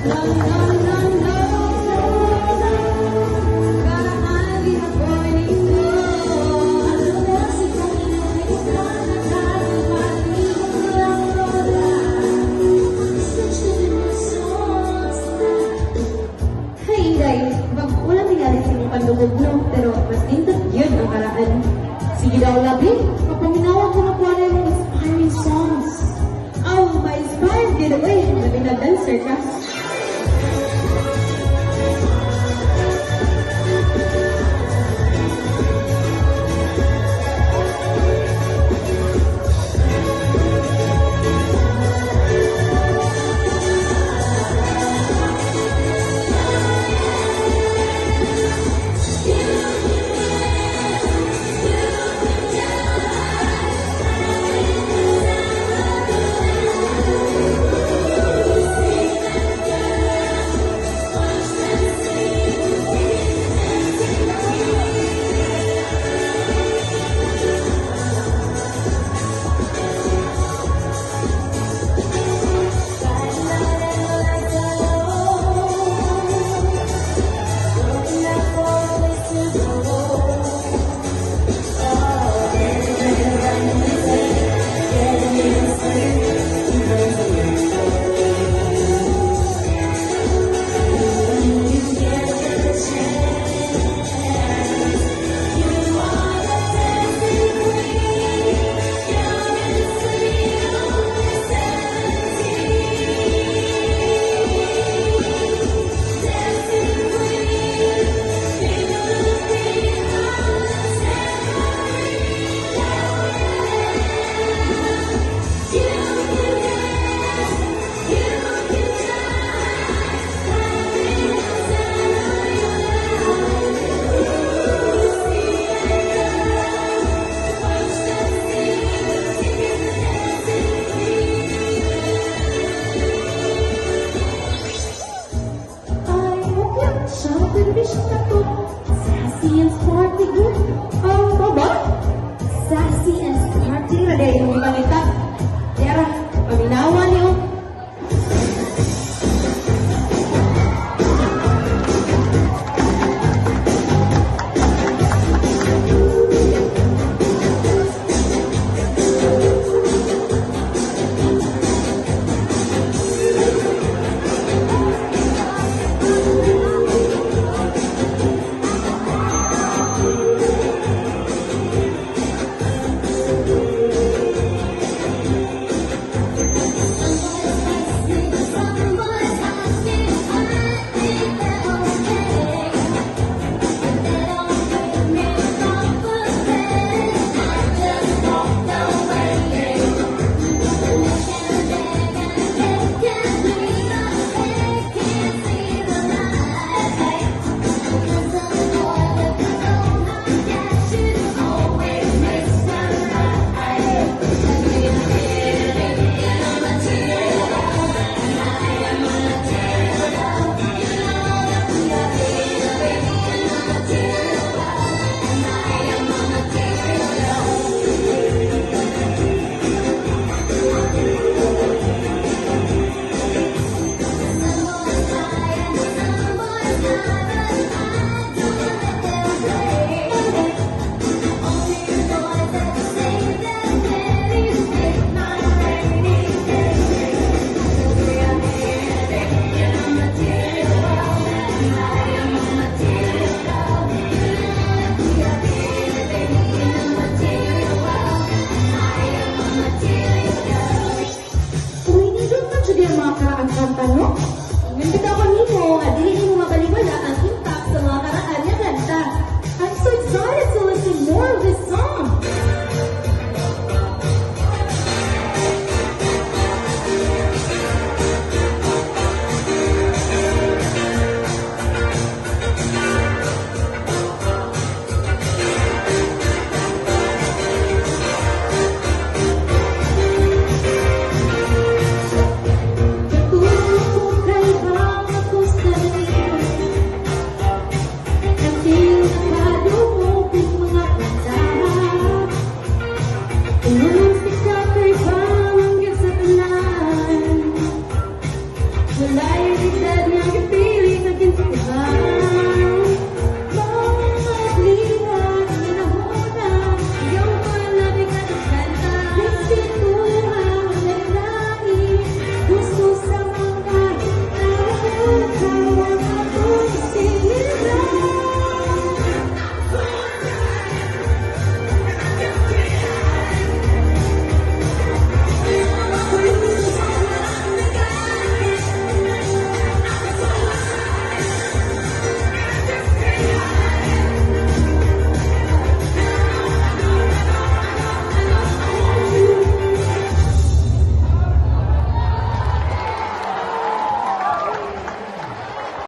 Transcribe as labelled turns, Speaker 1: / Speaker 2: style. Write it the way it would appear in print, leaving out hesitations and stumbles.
Speaker 1: No, no, no, no. Gotta hide it avoiding no. Ano na si kanina may sana kahit maligo lang wala. Such a little sauce. Hey, Inday. Wala nangyari sa iyong pandungog, no? Pero mas indot yun ang karaan. Sige daw, labi. Kapaminawan ko na po na yung inspiring songs. Oh, ma-inspired getaway. Labi na dancer ka. Sassy and sporty good. Ano ba? Sassy and sporty. Rada yung balita. Tara, paminawan niyo. Instead, now you're feeling like it's divine.